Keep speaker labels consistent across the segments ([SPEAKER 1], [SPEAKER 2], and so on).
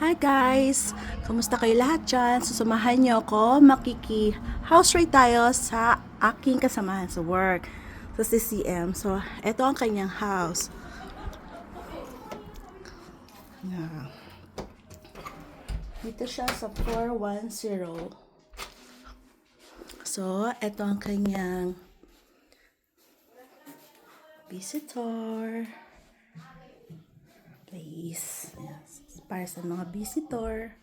[SPEAKER 1] Hi guys! Kamusta kayo lahat dyan? Susumahan niyo ako, house ride tayo sa aking kasamahan sa work, sa CCM. So, ito ang kanyang house. Yeah. Dito siya sa 410. So, ito ang kanyang visitor place. Yes. Para sa mga visitor.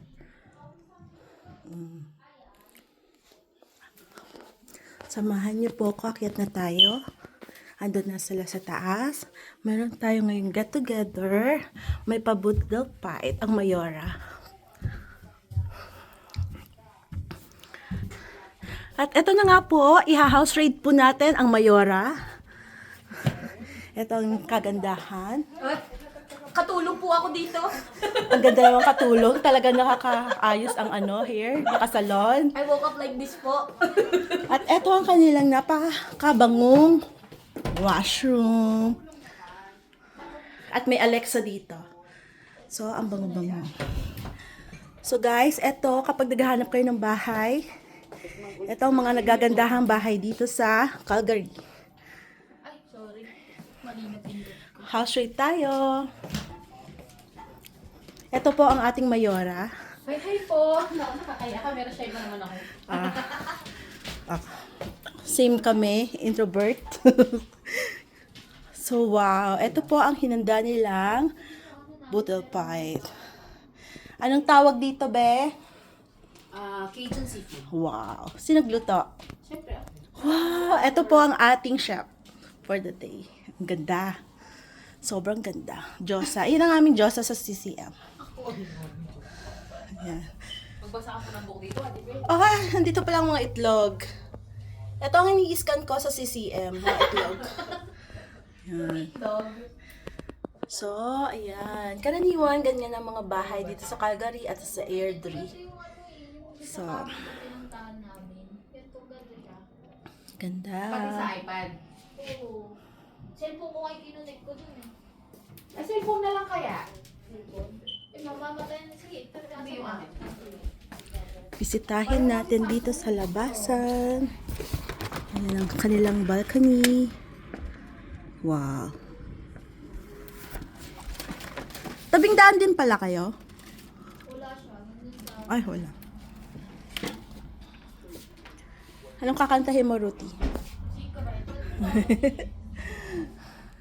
[SPEAKER 1] Samahan niyo po ako, akyat na tayo. Andun na sila sa taas. Meron tayo ngayong get together. May pabudel fight ang Mayora. At eto na nga po, iha-house raid po natin ang Mayora. Ito ang kagandahan.
[SPEAKER 2] Katulong po ako dito.
[SPEAKER 1] Ang ganda naman katulong. Talaga nakakaayos ang hair, nakasalon.
[SPEAKER 2] I woke up like this po.
[SPEAKER 1] At eto ang kanilang napakabangong washroom. At may Alexa dito. So, ang bango-bango. So guys, eto kapag naghahanap kayo ng bahay, eto ang mga nagagandahang bahay dito sa Calgary.
[SPEAKER 2] Ay, sorry. Mali na pindot ko.
[SPEAKER 1] House rate tayo. Ito po ang ating Mayora.
[SPEAKER 2] Hi po. Nakakaya ka. Meron siya naman ako.
[SPEAKER 1] Same kami, introvert. So wow, ito po ang hinanda nilang boodle fight. Anong tawag dito, be?
[SPEAKER 2] Cajun seafood.
[SPEAKER 1] Wow, sino nagluto?
[SPEAKER 2] Siyempre.
[SPEAKER 1] Wow, ito po ang ating chef for the day. Ang ganda. Sobrang ganda. Diyosa. Iyan ang aming Diyosa sa CCM. Ayan.
[SPEAKER 2] Magbasa ka ng book dito, di ba?
[SPEAKER 1] Oh, nandito pa lang mga itlog. Ito ang ini-scan ko sa CCM, mga itlog. Ayan.
[SPEAKER 2] Dog.
[SPEAKER 1] So, ayan. Karaniwan, ganyan ang mga bahay dito sa Calgary at sa Airdrie. So,
[SPEAKER 2] Pinuntahan namin. Ito ganda siya.
[SPEAKER 1] ganda.
[SPEAKER 2] Pati sa iPad. Oo. Cellphone ko kayo kinunik ko dun eh. Ay, cellphone na lang kaya? Cellphone? Eh, mamamatay na. Sige, talaga yung akin.
[SPEAKER 1] Bisitahin natin dito sa labasan. Ayan ang kanilang balcony. Wow. Tabing daan din pala kayo?
[SPEAKER 2] Wala siya. Nandun sa...
[SPEAKER 1] Ay, wala. Anong kakantahin mo, Ruti?
[SPEAKER 2] Secret.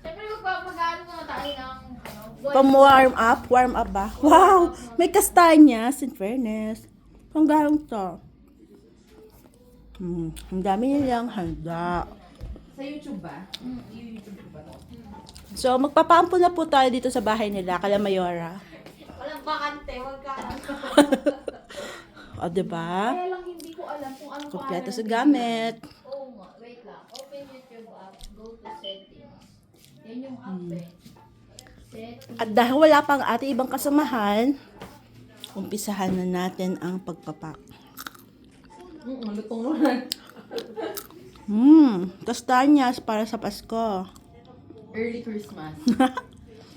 [SPEAKER 2] Siyempre, mag-ano muna tayo ng...
[SPEAKER 1] Pam-warm up? Warm up ba? Wow! May kastanyas, in fairness. Panggalong to. Ang dami nilang handa.
[SPEAKER 2] Sa YouTube ba? Yung YouTube ko ba to?
[SPEAKER 1] So, magpapampo na po tayo dito sa bahay nila, kala Mayora.
[SPEAKER 2] Walang bakante, wag ka.
[SPEAKER 1] O, diba?
[SPEAKER 2] Kaya lang hindi ko alam kung ano
[SPEAKER 1] Kompleto sa gamit.
[SPEAKER 2] Oo nga, wait lang. Open YouTube app, go to settings. Yan yung app eh. Settings.
[SPEAKER 1] At dahil wala pang ating ibang kasamahan, umpisahan na natin ang pagpapak.
[SPEAKER 2] Lutong naman.
[SPEAKER 1] Kastanyas para sa Pasko.
[SPEAKER 2] Early Christmas.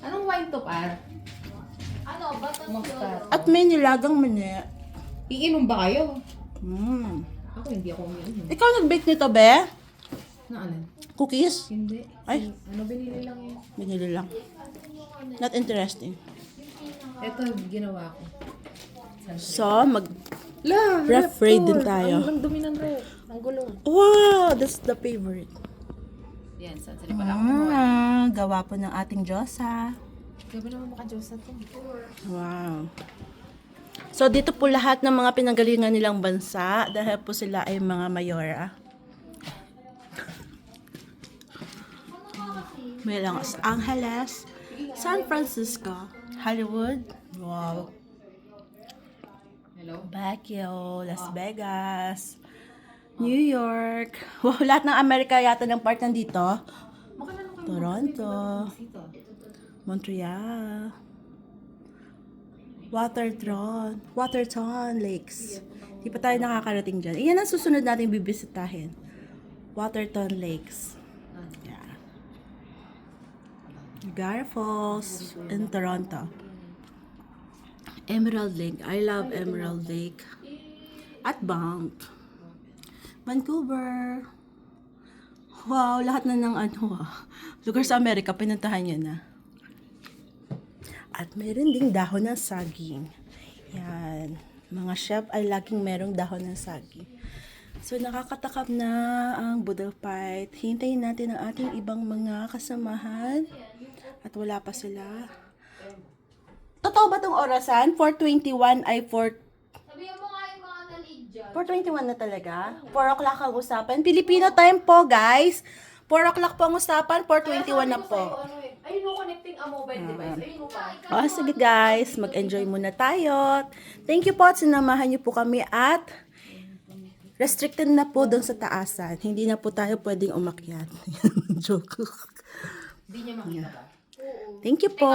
[SPEAKER 2] Anong wine to, par? Ano, batang
[SPEAKER 3] Mustard.
[SPEAKER 1] At may nilagang mani.
[SPEAKER 3] Iinom ba kayo?
[SPEAKER 2] Ako hindi ako umiinom.
[SPEAKER 1] Ikaw nag-bake nito, be?
[SPEAKER 3] Na ano?
[SPEAKER 1] Cookies?
[SPEAKER 3] Hindi.
[SPEAKER 1] Ay,
[SPEAKER 3] Ano binili lang yun?
[SPEAKER 1] binili lang. Not interesting.
[SPEAKER 3] Ito, ginawa ko.
[SPEAKER 1] So,
[SPEAKER 3] Ref
[SPEAKER 1] Ref raid din tayo.
[SPEAKER 3] Ang dumi ng ref. Ang gulong.
[SPEAKER 1] Wow! That's the favorite.
[SPEAKER 3] Yan, saan sila pala ako?
[SPEAKER 1] Gawa po ng ating Diyosa.
[SPEAKER 3] Gabi naman maka-Diyosa to.
[SPEAKER 1] Wow. So, dito po lahat ng mga pinanggalingan nilang bansa dahil po sila ay mga Mayora. May Los Angeles, San Francisco, Hollywood, wow,
[SPEAKER 3] Hello?
[SPEAKER 1] Baguio, Las Vegas, New York. Wow, lahat ng Amerika yata ng part nandito. Toronto, Montreal, Waterton Lakes. Di pa tayo nakakarating dyan. Iyan ang susunod natin bibisitahin. Waterton Lakes. Yeah. Niagara Falls in Toronto. Emerald Lake. I love Emerald Lake. At Banff. Vancouver. Wow, lahat na ng lugar sa Amerika, pinuntahan niya na. At meron ding dahon ng saging. Yan. Mga chef ay laging merong dahon ng saging. So, nakakatakam na ang Boodle Fight. Hintayin natin ang ating ibang mga kasamahan. At wala pa sila. Totoo ba itong orasan? 4:21 ay 4...
[SPEAKER 2] Sabihan mo nga yung mga na-lead dyan.
[SPEAKER 1] 4:21 na talaga? 4 o'clock ang usapan. Filipino time po, guys. 4 o'clock po ang usapan. 4:21 na po.
[SPEAKER 3] Ayun no, connecting a mobile device. Ayun no pa.
[SPEAKER 1] Sige guys, mag-enjoy muna tayo. Thank you po at sinamahan niyo po kami at restricted na po doon sa taasan. Hindi na po tayo pwedeng umakyat. Joke.
[SPEAKER 3] Hindi niya makita ba?
[SPEAKER 1] Thank you po.